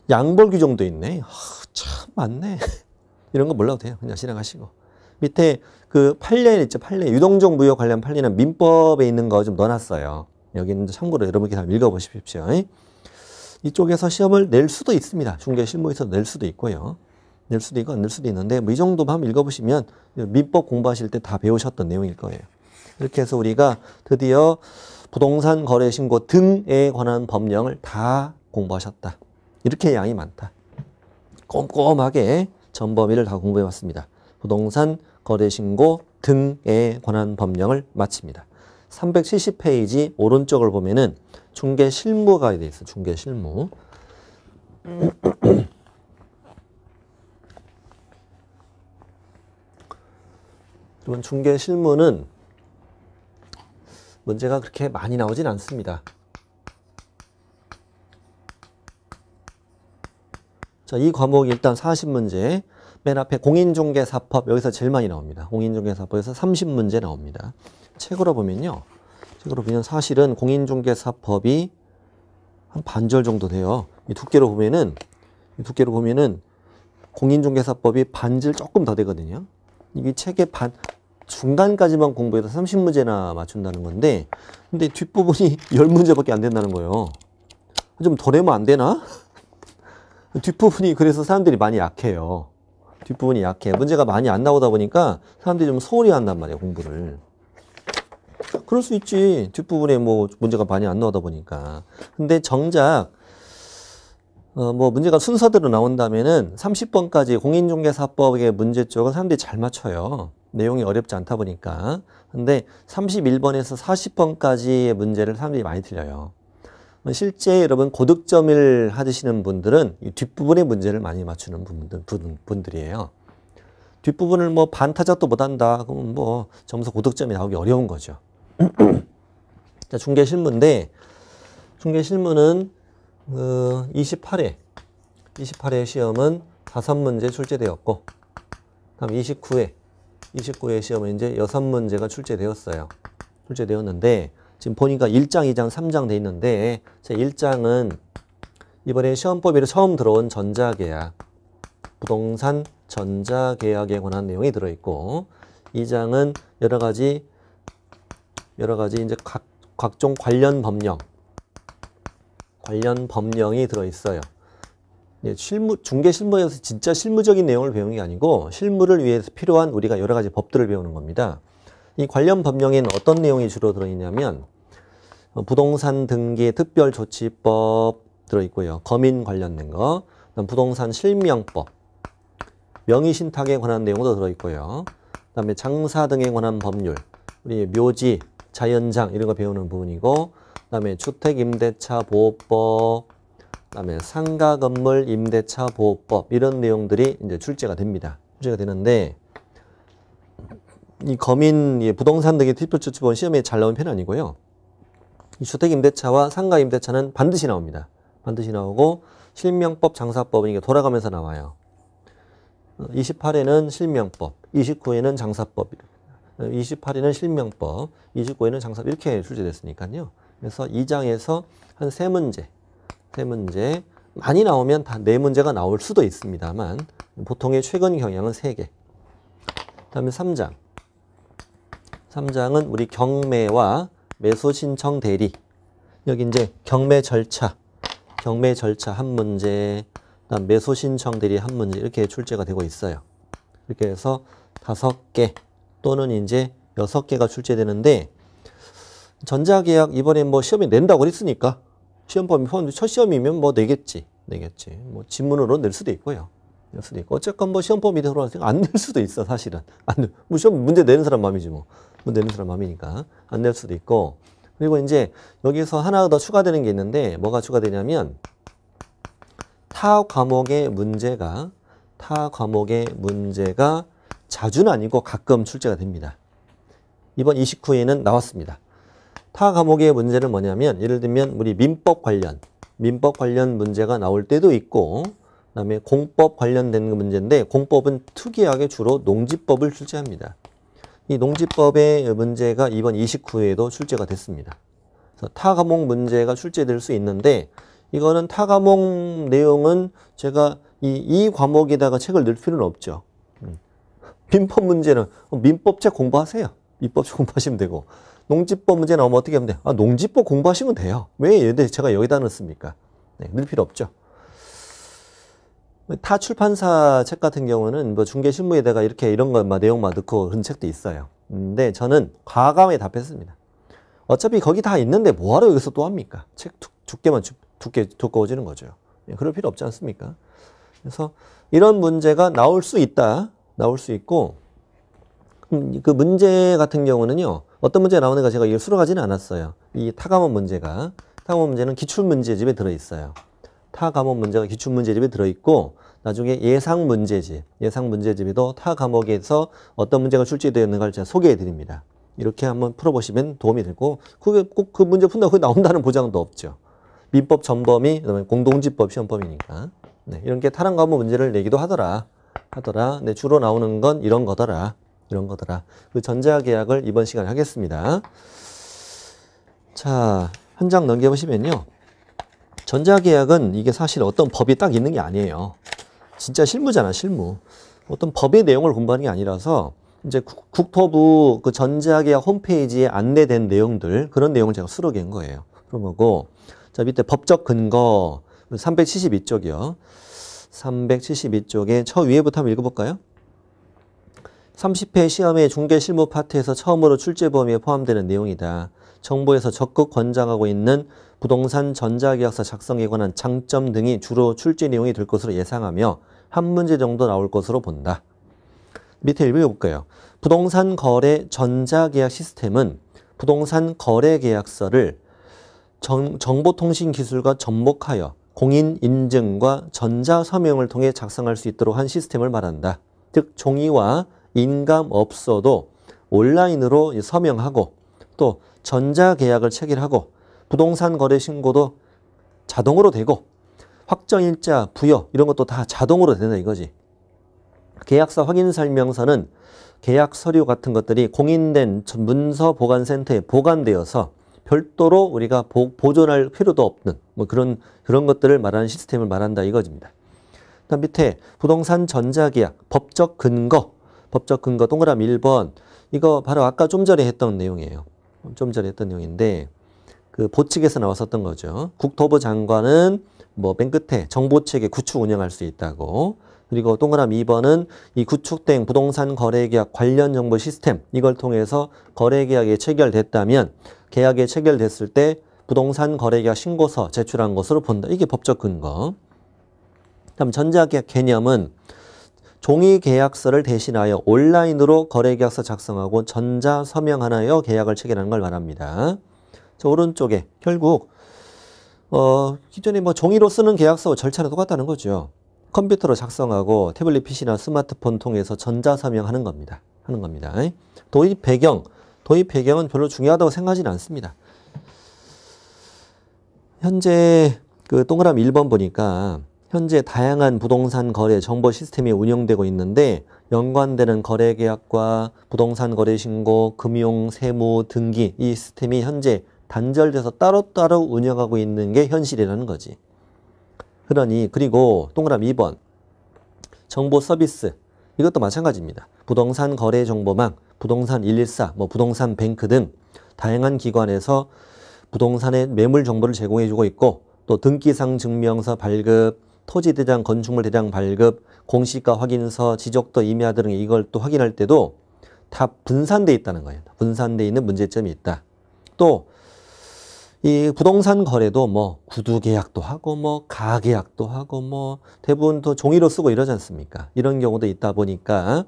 양벌 규정도 있네. 참 많네. 이런 거 몰라도 돼요. 그냥 지나가시고. 밑에 그 판례 있죠. 판례. 유동적 무효 관련 판례는 민법에 있는 거 좀 넣어놨어요. 여기는 참고로 여러분께 한번 읽어보십시오. 이쪽에서 시험을 낼 수도 있습니다. 중개실무에서 낼 수도 있고요. 낼 수도 있고 안 낼 수도 있는데 뭐 이 정도만 한번 읽어보시면 민법 공부하실 때 다 배우셨던 내용일 거예요. 이렇게 해서 우리가 드디어 부동산 거래 신고 등에 관한 법령을 다 공부하셨다. 이렇게 양이 많다. 꼼꼼하게 전 범위를 다 공부해 왔습니다. 부동산 거래 신고 등에 관한 법령을 마칩니다. 370페이지 오른쪽을 보면은 중개 실무가 돼 있어. 중개 실무. 그러면 중개 실무는 문제가 그렇게 많이 나오진 않습니다. 자, 이 과목이 일단 40문제. 맨 앞에 공인중개사법 여기서 제일 많이 나옵니다. 공인중개사법에서 30문제 나옵니다. 책으로 보면요. 책으로 보면 사실은 공인중개사법이 한 반절 정도 돼요. 이 두께로 보면은 공인중개사법이 반절 조금 더 되거든요. 이게 책의 중간까지만 공부해도 30문제나 맞춘다는 건데, 근데 뒷부분이 10문제밖에 안 된다는 거예요. 좀 더 내면 안 되나? 뒷부분이 그래서 사람들이 많이 약해요. 뒷부분이 약해. 문제가 많이 안 나오다 보니까 사람들이 좀 소홀히 한단 말이에요, 공부를. 그럴 수 있지. 뒷부분에 뭐 문제가 많이 안 나오다 보니까. 근데 정작 뭐 문제가 순서대로 나온다면은 30번까지 공인중개사법의 문제 쪽은 사람들이 잘 맞춰요. 내용이 어렵지 않다 보니까. 근데 31번에서 40번까지의 문제를 사람들이 많이 틀려요. 실제 여러분 고득점을 하시는 분들은 이 뒷부분의 문제를 많이 맞추는 분들이에요. 뒷부분을 뭐 반타작도 못한다. 그러면 뭐 점수 고득점이 나오기 어려운 거죠. 자, 중개실무인데 중개실무는 28회 시험은 5문제 출제되었고, 다음 29회 시험은 이제 6문제가 출제되었는데, 지금 보니까 1장, 2장, 3장 돼 있는데, 제 1장은 이번에 시험법에로 처음 들어온 전자계약, 부동산 전자계약에 관한 내용이 들어있고, 2장은 여러 가지 이제 각종 관련 법령이 들어있어요. 중개 실무에서 진짜 실무적인 내용을 배우는 게 아니고 실무를 위해서 필요한 우리가 여러 가지 법들을 배우는 겁니다. 이 관련 법령에는 어떤 내용이 주로 들어있냐면 부동산 등기 특별조치법 들어있고요. 거민 관련된 거, 그다음 부동산 실명법, 명의신탁에 관한 내용도 들어있고요. 그다음에 장사 등에 관한 법률, 우리 묘지, 자연장 이런 거 배우는 부분이고, 그다음에 주택임대차 보호법, 그다음에 상가 건물 임대차 보호법 이런 내용들이 이제 출제가 됩니다. 출제가 되는데 이 거민 부동산 등의 특별조치법은 시험에 잘 나오는 편은 아니고요. 이 주택임대차와 상가임대차는 반드시 나옵니다. 반드시 나오고 실명법, 장사법은 이게 돌아가면서 나와요. 28회는 실명법, 29회는 장사법, 28회는 실명법, 29회는 장사법 이렇게 출제됐으니까요. 그래서 2장에서 한 3문제 많이 나오면 다 4문제가 나올 수도 있습니다만 보통의 최근 경향은 3개. 그다음에 3장은 우리 경매와 매수 신청 대리. 여기 이제 경매 절차 한 문제, 그다음 매수 신청 대리 한 문제 이렇게 출제가 되고 있어요. 이렇게 해서 5개 또는 이제 6개가 출제되는데 전자계약 이번에 뭐 시험에 낸다고 그랬으니까 시험범위 포함 첫 시험이면 뭐 내겠지. 뭐 지문으로 낼 수도 있고요. 낼 수도 있고 어쨌건 뭐 시험범위 들어왔으니까 안 낼 수도 있어 사실은. 뭐 시험 문제 내는 사람 마음이지 뭐. 내는 사람 마음이니까 안 낼 수도 있고. 그리고 이제 여기서 하나 더 추가되는 게 있는데 뭐가 추가되냐면 타 과목의 문제가 자주는 아니고 가끔 출제가 됩니다. 이번 29회에는 나왔습니다. 타 과목의 문제는 뭐냐면 예를 들면 우리 민법 관련 문제가 나올 때도 있고 그다음에 공법 관련된 문제인데 공법은 특이하게 주로 농지법을 출제합니다. 이 농지법의 문제가 이번 29회에도 출제가 됐습니다. 그래서 타 과목 문제가 출제될 수 있는데 이거는 타 과목 내용은 제가 이 과목에다가 책을 넣을 필요는 없죠. 민법 문제는 민법책 공부하세요. 민법책 공부하시면 되고 농지법 문제 나오면 어떻게 하면 돼요? 농지법 공부하시면 돼요. 왜 제가 여기다 넣습니까? 넣을 필요 없죠. 타 출판사 책 같은 경우는 뭐 중개실무에다가 이렇게 이런 거 내용만 넣고 그런 책도 있어요. 근데 저는 과감히 답했습니다. 어차피 거기 다 있는데 뭐하러 여기서 또 합니까? 책 두께만 두꺼워지는 거죠. 그럴 필요 없지 않습니까? 그래서 이런 문제가 나올 수 있고 그 문제 같은 경우는요. 어떤 문제가 나오는가 제가 이걸 수록하지는 않았어요. 이 타과목 문제는 기출문제집에 들어있어요. 타 과목 문제가 기출문제집에 들어있고 나중에 예상문제집에도 타 과목에서 어떤 문제가 출제되었는가를 제가 소개해 드립니다. 이렇게 한번 풀어보시면 도움이 되고 그게 꼭 그 문제 푼다고 그게 나온다는 보장도 없죠. 민법 전범위, 그다음에 공동지법 시험범위니까. 이런 게 타랑 과목 문제를 내기도 하더라. 주로 나오는 건 이런 거더라. 그 전자계약을 이번 시간에 하겠습니다. 자, 한 장 넘겨보시면요. 전자계약은 이게 사실 어떤 법이 딱 있는 게 아니에요. 진짜 실무잖아, 실무. 어떤 법의 내용을 공부하는 게 아니라서 이제 국토부 그 전자계약 홈페이지에 안내된 내용들, 그런 내용을 제가 수록한 거예요. 그런 거고. 자, 밑에 법적 근거 372쪽이요. 372쪽에 저 위에부터 한번 읽어볼까요? 30회 시험의 중개 실무 파트에서 처음으로 출제 범위에 포함되는 내용이다. 정부에서 적극 권장하고 있는 부동산 전자계약서 작성에 관한 장점 등이 주로 출제 내용이 될 것으로 예상하며 한 문제 정도 나올 것으로 본다. 밑에 읽어볼까요? 부동산 거래 전자계약 시스템은 부동산 거래 계약서를 정보통신기술과 접목하여 공인 인증과 전자서명을 통해 작성할 수 있도록 한 시스템을 말한다. 즉 종이와 인감 없어도 온라인으로 서명하고 또 전자계약을 체결하고 부동산 거래 신고도 자동으로 되고 확정일자, 부여 이런 것도 다 자동으로 된다 이거지. 계약서 확인 설명서는 계약 서류 같은 것들이 공인된 문서 보관센터에 보관되어서 별도로 우리가 보존할 필요도 없는 뭐 그런 것들을 말하는 시스템을 말한다 이거입니다. 그다음 밑에 부동산 전자계약 법적 근거 법적 근거 동그라미 1번. 이거 바로 아까 좀 전에 했던 내용이에요. 좀 전에 했던 내용인데 그 보측에서 나왔었던 거죠. 국토부 장관은 뭐 맨 끝에 정보체계 구축 운영할 수 있다고. 그리고 동그라미 2번은 이 구축된 부동산 거래계약 관련 정보 시스템 이걸 통해서 거래계약이 체결됐다면 계약이 체결됐을 때 부동산 거래계약 신고서 제출한 것으로 본다. 이게 법적 근거. 다음 전자계약 개념은 종이계약서를 대신하여 온라인으로 거래계약서 작성하고 전자서명하여 계약을 체결하는 걸 말합니다. 저 오른쪽에 결국 기존에 뭐 종이로 쓰는 계약서 절차는 똑같다는 거죠. 컴퓨터로 작성하고 태블릿 PC나 스마트폰 통해서 전자서명하는 겁니다. 도입 배경은 별로 중요하다고 생각하지는 않습니다. 현재 그 동그라미 1번 보니까 현재 다양한 부동산 거래 정보 시스템이 운영되고 있는데 연관되는 거래 계약과 부동산 거래 신고, 금융, 세무, 등기 이 시스템이 현재 단절돼서 따로따로 운영하고 있는 게 현실이라는 거지. 그러니 그리고 동그라미 2번 정보 서비스 이것도 마찬가지입니다. 부동산 거래 정보망, 부동산 114, 뭐 부동산 뱅크 등 다양한 기관에서 부동산의 매물 정보를 제공해주고 있고 또 등기상 증명서 발급, 토지대장, 건축물대장 발급, 공시가 확인서, 지적도 임야 등 이걸 또 확인할 때도 다 분산돼 있다는 거예요. 분산돼 있는 문제점이 있다. 또 이 부동산 거래도 뭐 구두 계약도 하고 뭐 가계약도 하고 뭐 대부분 또 종이로 쓰고 이러지 않습니까? 이런 경우도 있다 보니까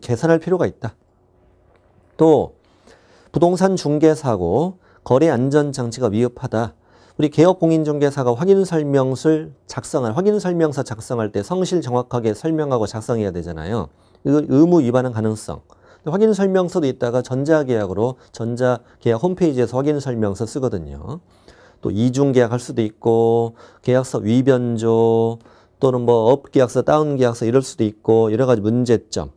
개선할 필요가 있다. 또 부동산 중개사고 거래 안전장치가 위협하다. 우리 개업공인중개사가 확인설명서 작성할 때 성실 정확하게 설명하고 작성해야 되잖아요. 이거 의무 위반한 가능성. 확인설명서도 있다가 전자계약으로 전자계약 홈페이지에서 확인설명서 쓰거든요. 또 이중계약할 수도 있고 계약서 위변조 또는 뭐 업계약서, 다운계약서 이럴 수도 있고 여러 가지 문제점.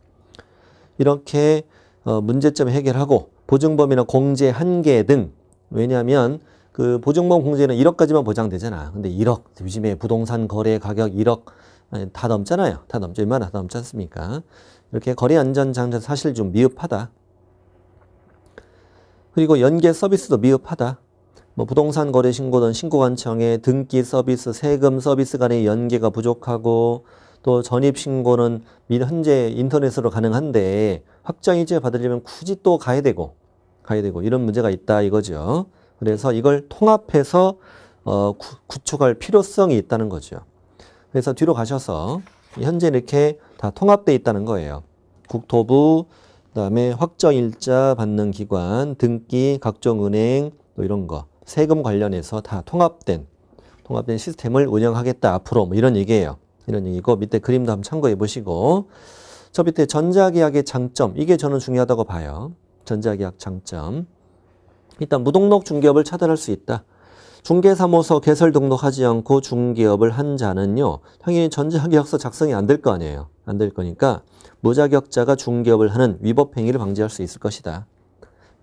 이렇게 문제점 해결하고 보증범위나 공제 한계 등 왜냐하면 그 보증범 공제는 1억까지만 보장되잖아. 근데 1억 요즘에 부동산 거래 가격 1억 다 넘잖아요. 다 넘죠. 얼마나 다 넘지 않습니까? 이렇게 거래 안전 장치 사실 좀 미흡하다. 그리고 연계 서비스도 미흡하다. 뭐 부동산 거래 신고든 신고관청의 등기 서비스, 세금 서비스 간의 연계가 부족하고 또 전입 신고는 현재 인터넷으로 가능한데 확정일제 받으려면 굳이 또 가야 되고 이런 문제가 있다 이거죠. 그래서 이걸 통합해서 구축할 필요성이 있다는 거죠. 그래서 뒤로 가셔서 현재 이렇게 다 통합되어 있다는 거예요. 국토부, 그다음에 확정일자 받는 기관, 등기, 각종 은행, 또 이런 거, 세금 관련해서 다 통합된 시스템을 운영하겠다 앞으로 뭐 이런 얘기예요. 이런 얘기고 밑에 그림도 한번 참고해 보시고 저 밑에 전자계약의 장점 이게 저는 중요하다고 봐요. 전자계약 장점. 일단 무등록 중개업을 차단할 수 있다. 중개사무소 개설 등록하지 않고 중개업을 한 자는요. 당연히 전자계약서 작성이 안 될 거 아니에요. 안 될 거니까 무자격자가 중개업을 하는 위법 행위를 방지할 수 있을 것이다.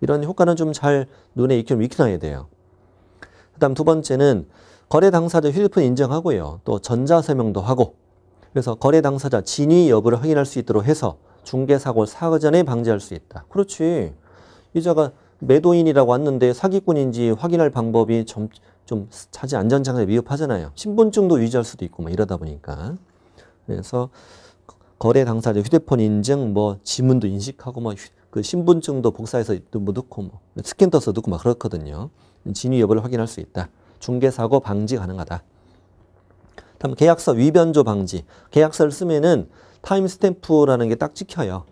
이런 효과는 좀 잘 눈에 익혀놔야 돼요. 그 다음 두 번째는 거래 당사자 휴대폰 인증하고요. 또 전자서명도 하고 그래서 거래 당사자 진위 여부를 확인할 수 있도록 해서 중개사고를 사전에 방지할 수 있다. 그렇지. 이자가 매도인이라고 왔는데 사기꾼인지 확인할 방법이 좀 차지 안전장치가 미흡하잖아요. 신분증도 위조할 수도 있고 뭐 이러다 보니까. 그래서 거래 당사자 휴대폰 인증, 뭐 지문도 인식하고 뭐 그 신분증도 복사해서 뭐 넣고 뭐 스캔 떠서 넣고 막 그렇거든요. 진위 여부를 확인할 수 있다. 중개사고 방지 가능하다. 다음 계약서 위변조 방지. 계약서를 쓰면은 타임스탬프라는 게 딱 찍혀요.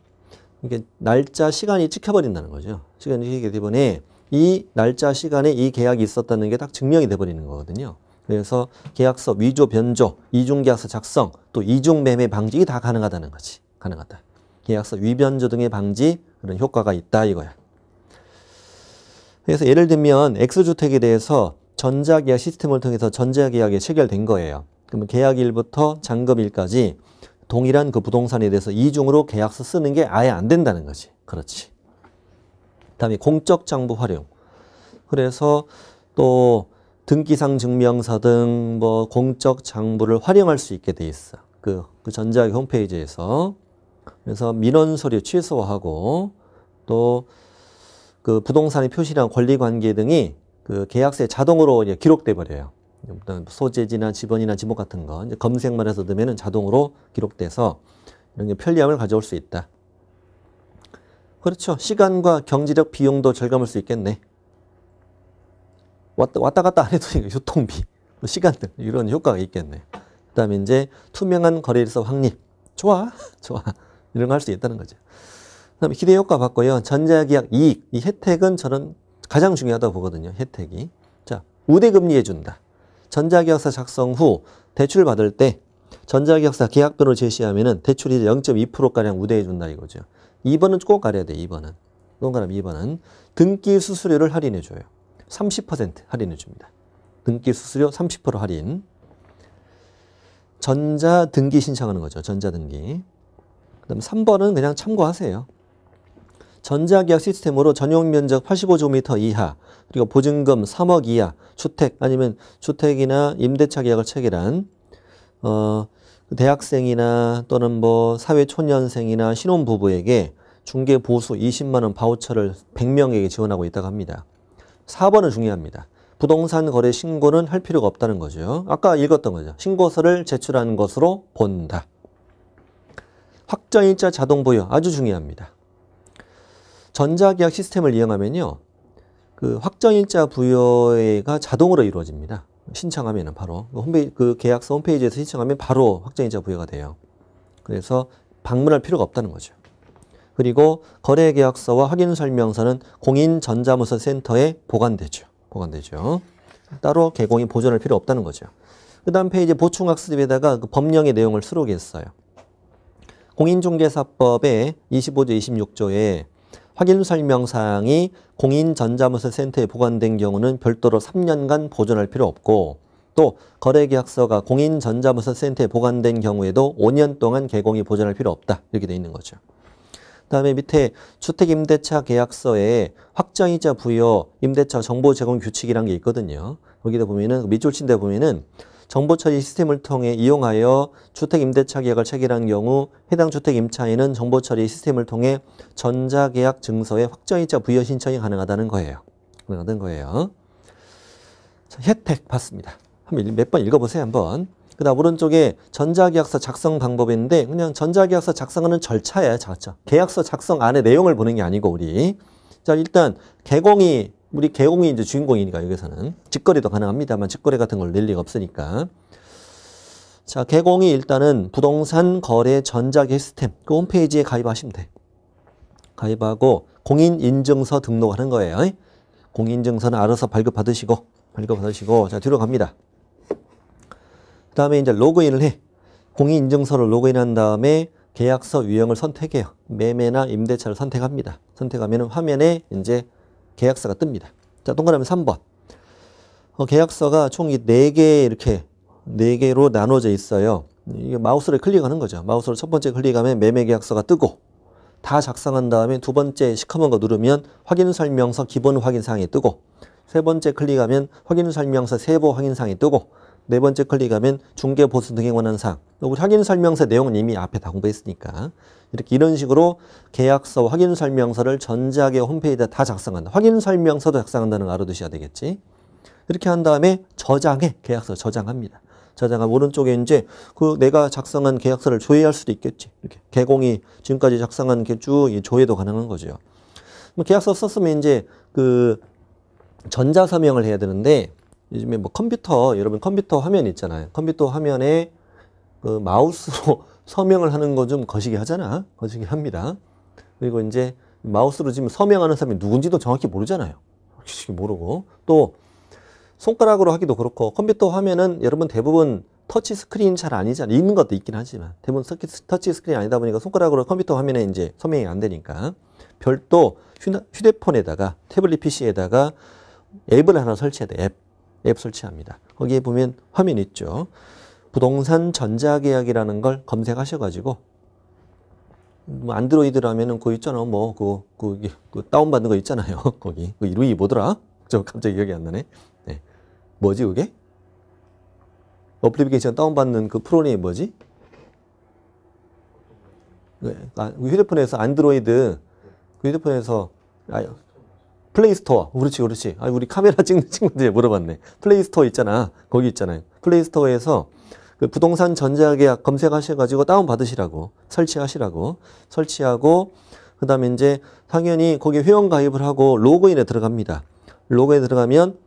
이게 날짜, 시간이 찍혀버린다는 거죠. 시간이 찍히기 때문에 이 날짜, 시간에 이 계약이 있었다는 게 딱 증명이 돼버리는 거거든요. 그래서 계약서 위조, 변조, 이중계약서 작성, 또 이중매매 방지 이게 다 가능하다는 거지. 가능하다. 계약서 위변조 등의 방지 그런 효과가 있다 이거야. 그래서 예를 들면 X주택에 대해서 전자계약 시스템을 통해서 전자계약이 체결된 거예요. 그러면 계약일부터 잔금일까지 동일한 그 부동산에 대해서 이중으로 계약서 쓰는 게 아예 안 된다는 거지. 그렇지. 다음에 공적 장부 활용. 그래서 또 등기상 증명서 등 뭐 공적 장부를 활용할 수 있게 돼 있어. 그 전자계약 홈페이지에서. 그래서 민원 서류 취소하고 또 그 부동산의 표시랑 권리관계 등이 그 계약서에 자동으로 이제 기록돼 버려요. 소재지나 지번이나 지목 같은 거 이제 검색만 해서 넣으면 자동으로 기록돼서 이런 게 편리함을 가져올 수 있다. 그렇죠. 시간과 경제력 비용도 절감할 수 있겠네. 왔다 갔다 안 해도 교통비, 시간 등 이런 효과가 있겠네. 그다음에 이제 투명한 거래일서 확립. 좋아. 이런 거 할 수 있다는 거죠. 그다음에 기대 효과 봤고요. 전자계약 이익, 이 혜택은 저는 가장 중요하다고 보거든요. 혜택이. 자, 우대금리 해준다. 전자계약서 작성 후 대출 받을 때 전자계약서 계약번호 제시하면은 대출이 0.2%가량 우대해준다 이거죠. 2번은 꼭 알아야 돼. 2번은. 동그라미 2번은 등기 수수료를 할인해줘요. 30% 할인해줍니다. 등기 수수료 30% 할인. 전자등기 신청하는 거죠. 전자등기. 그 다음 3번은 그냥 참고하세요. 전자계약 시스템으로 전용 면적 85제곱미터 이하, 그리고 보증금 3억 이하, 주택 아니면 주택이나 임대차 계약을 체결한 대학생이나 또는 뭐 사회초년생이나 신혼부부에게 중개 보수 20만 원 바우처를 100명에게 지원하고 있다고 합니다. 4번은 중요합니다. 부동산 거래 신고는 할 필요가 없다는 거죠. 아까 읽었던 거죠. 신고서를 제출하는 것으로 본다. 확정일자 자동 부여 아주 중요합니다. 전자계약 시스템을 이용하면요, 그 확정일자 부여가 자동으로 이루어집니다. 신청하면은 바로 그 계약서 홈페이지에서 신청하면 바로 확정일자 부여가 돼요. 그래서 방문할 필요가 없다는 거죠. 그리고 거래계약서와 확인설명서는 공인전자무서센터에 보관되죠. 따로 개공이 보존할 필요 없다는 거죠. 그 다음 페이지 보충학습에다가 그 법령의 내용을 수록했어요. 공인중개사법의 25조 26조에 확인설명사항이 공인전자무서센터에 보관된 경우는 별도로 3년간 보존할 필요 없고, 또 거래계약서가 공인전자무서센터에 보관된 경우에도 5년 동안 개공이 보존할 필요 없다. 이렇게 돼 있는 거죠. 그 다음에 밑에 주택임대차 계약서에 확정이자 부여, 임대차 정보 제공 규칙이라는 게 있거든요. 여기다 보면은 밑줄 친 데 보면은 정보 처리 시스템을 통해 이용하여 주택임대차 계약을 체결한 경우 해당 주택임차인은 정보 처리 시스템을 통해 전자계약 증서에 확정이자 부여 신청이 가능하다는 거예요. 자, 혜택 봤습니다. 한번 몇 번 읽어보세요. 한번. 그 다음 오른쪽에 전자계약서 작성 방법인데 그냥 전자계약서 작성하는 절차예요. 계약서 작성 안에 내용을 보는 게 아니고 우리. 자, 일단 우리 개공이 이제 주인공이니까 여기서는 직거래도 가능합니다만 직거래 같은 걸 낼 리가 없으니까. 자, 개공이 일단은 부동산 거래 전자계약 시스템 그 홈페이지에 가입하시면 돼. 가입하고 공인인증서 등록하는 거예요. 공인인증서는 알아서 발급받으시고 자, 뒤로 갑니다. 그 다음에 이제 로그인을 해. 공인인증서를 로그인한 다음에 계약서 유형을 선택해요. 매매나 임대차를 선택합니다. 선택하면 화면에 이제 계약서가 뜹니다. 자, 동그라미 3번. 계약서가 총 4개 이렇게 4개로 나눠져 있어요. 이게 마우스를 클릭하는 거죠. 마우스로 첫 번째 클릭하면 매매 계약서가 뜨고 다 작성한 다음에 두 번째 시커먼 거 누르면 확인설명서 기본 확인사항이 뜨고 세 번째 클릭하면 확인설명서 세부 확인사항이 뜨고 네 번째 클릭하면 중개보수 등에 관한 사항. 우리 확인설명서 내용은 이미 앞에 다 공부했으니까 이런 식으로 계약서 확인설명서를 전자계약 홈페이지에 다 작성한다. 확인설명서도 작성한다는 거 알아두셔야 되겠지. 이렇게 한 다음에 저장해. 계약서 저장합니다. 저장하면 오른쪽에 이제 그 내가 작성한 계약서를 조회할 수도 있겠지. 이렇게 개공이 지금까지 작성한 게 쭉 조회도 가능한 거죠. 계약서 썼으면 이제 그 전자서명을 해야 되는데 요즘에 뭐 여러분 컴퓨터 화면 있잖아요. 컴퓨터 화면에 그 마우스로 서명을 하는 거 좀 거시기 하잖아. 거시기 합니다. 그리고 이제 마우스로 지금 서명하는 사람이 누군지도 정확히 모르잖아요. 확실히 모르고. 또 손가락으로 하기도 그렇고 컴퓨터 화면은 여러분 대부분 터치 스크린 잘 아니잖아요. 있는 것도 있긴 하지만 대부분 터치 스크린 아니다 보니까 손가락으로 컴퓨터 화면에 이제 서명이 안 되니까 별도 휴대폰에다가 태블릿 PC에다가 앱을 하나 설치해야 돼. 앱 설치합니다. 거기에 보면 화면 있죠. 부동산 전자계약이라는 걸 검색하셔가지고 뭐 안드로이드라면은 그거 있잖아. 그 다운받는 거 있잖아요. 거기 그 이름이 뭐더라? 저 갑자기 기억이 안 나네. 네. 뭐지 그게? 어플리케이션 다운받는 그 프로그램이 뭐지? 휴대폰에서 안드로이드, 휴대폰에서, 플레이스토어. 그렇지, 그렇지. 우리 카메라 찍는 친구들 물어봤네. 플레이스토어 있잖아. 거기 있잖아요. 플레이스토어에서 그 부동산 전자계약 검색하셔가지고 다운받으시라고. 설치하고, 그 다음에 이제 당연히 거기 회원가입을 하고 로그인에 들어갑니다. 로그인에 들어가면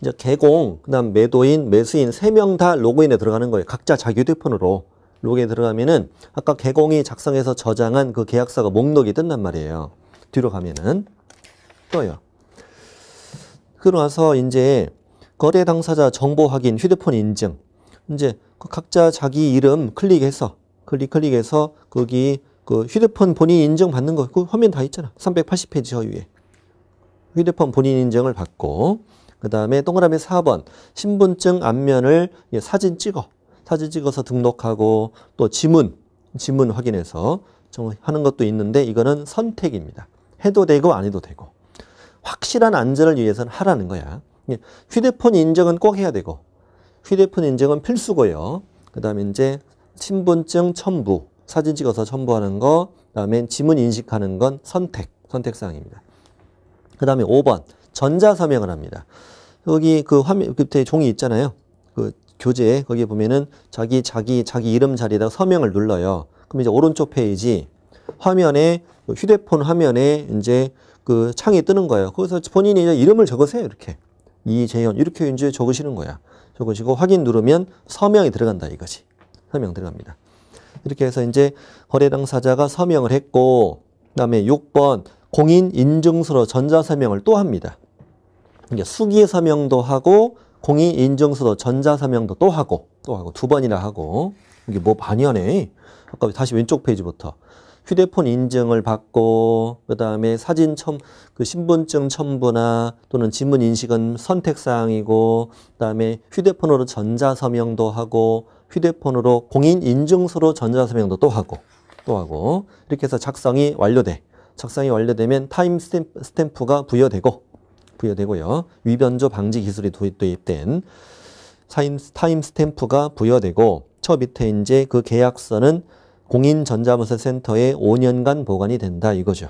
이제 개공, 그 다음 매도인, 매수인 3명 다 로그인에 들어가는 거예요. 각자 자기 휴대폰으로. 로그인에 들어가면은 아까 개공이 작성해서 저장한 그 계약서가 목록이 뜬단 말이에요. 뒤로 가면은. 떠요. 그러고 나서 이제 거래 당사자 정보 확인, 휴대폰 인증. 이제 각자 자기 이름 클릭해서 거기 그 휴대폰 본인 인증 받는 거 그 화면 다 있잖아. 380페이지 저 위에. 휴대폰 본인 인증을 받고 그다음에 동그라미 4번 신분증 앞면을 사진 찍어서 등록하고 또 지문 확인해서 하는 것도 있는데 이거는 선택입니다. 해도 되고 안 해도 되고. 확실한 안전을 위해서는 하라는 거야. 휴대폰 인증은 꼭 해야 되고 휴대폰 인증은 필수고요. 그 다음에 이제 신분증 첨부, 사진 찍어서 첨부하는 거, 그 다음에 지문 인식하는 건 선택사항입니다. 그 다음에 5번 전자서명을 합니다. 여기 그 화면 끝에 종이 있잖아요. 그 교재 거기에 보면은 자기 이름 자리에다가 서명을 눌러요. 그럼 이제 오른쪽 페이지 화면에 휴대폰 화면에 이제 그 창이 뜨는 거예요. 거기서 본인이 이제 이름을 적으세요. 이렇게. 이재현 이렇게 이제 적으시는 거야. 적으시고 확인 누르면 서명이 들어간다 이거지. 서명 들어갑니다. 이렇게 해서 이제 거래 당사자가 서명을 했고 그다음에 6번 공인 인증서로 전자서명을 또 합니다. 이게 수기 서명도 하고 공인 인증서로 전자서명도 또 하고 2번이나 하고 이게 뭐 많이 하네. 아까 다시 왼쪽 페이지부터. 휴대폰 인증을 받고 그다음에 그 신분증 첨부나 또는 지문 인식은 선택사항이고 그다음에 휴대폰으로 전자서명도 하고 휴대폰으로 공인 인증서로 전자서명도 또 하고 이렇게 해서 작성이 완료돼. 작성이 완료되면 타임 스탬프가 부여되고요. 위변조 방지 기술이 도입된 타임 스탬프가 부여되고 저 밑에 이제 그 계약서는 공인전자문서센터에 5년간 보관이 된다 이거죠.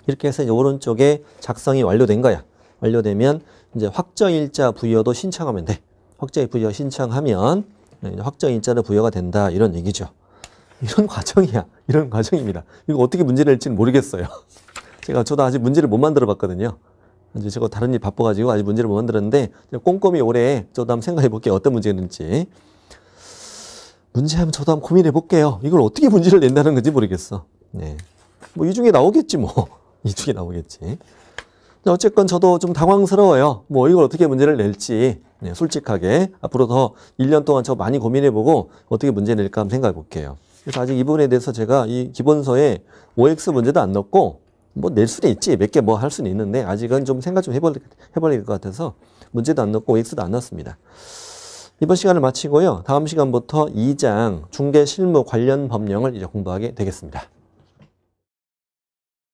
이렇게 해서 이제 오른쪽에 작성이 완료된 거야. 완료되면 이제 확정일자 부여도 신청하면 돼. 확정일 부여 신청하면 확정일자로 부여가 된다 이런 얘기죠. 이런 과정이야. 이런 과정입니다. 이거 어떻게 문제를 낼지는 모르겠어요. 저도 아직 문제를 못 만들어 봤거든요. 이제 제가 다른 일 바빠가지고 아직 문제를 못 만들었는데 꼼꼼히 올해 저도 한번 생각해 볼게요. 어떤 문제가 있는지. 문제하면 저도 한번 고민해 볼게요. 이걸 어떻게 문제를 낸다는 건지 모르겠어. 네. 뭐 이 중에 나오겠지 뭐. 이 중에 나오겠지. 어쨌건 저도 좀 당황스러워요. 뭐 이걸 어떻게 문제를 낼지. 네, 솔직하게. 앞으로 더 1년 동안 저 많이 고민해 보고 어떻게 문제 낼까 한번 생각해 볼게요. 그래서 아직 이 부분에 대해서 제가 이 기본서에 OX 문제도 안 넣고 뭐 낼 수는 있지. 몇 개 뭐 할 수는 있는데 아직은 좀 생각 좀 해봐야 될 것 같아서 문제도 안 넣고 OX도 안 넣었습니다. 이번 시간을 마치고요. 다음 시간부터 2장 중개 실무 관련 법령을 이제 공부하게 되겠습니다.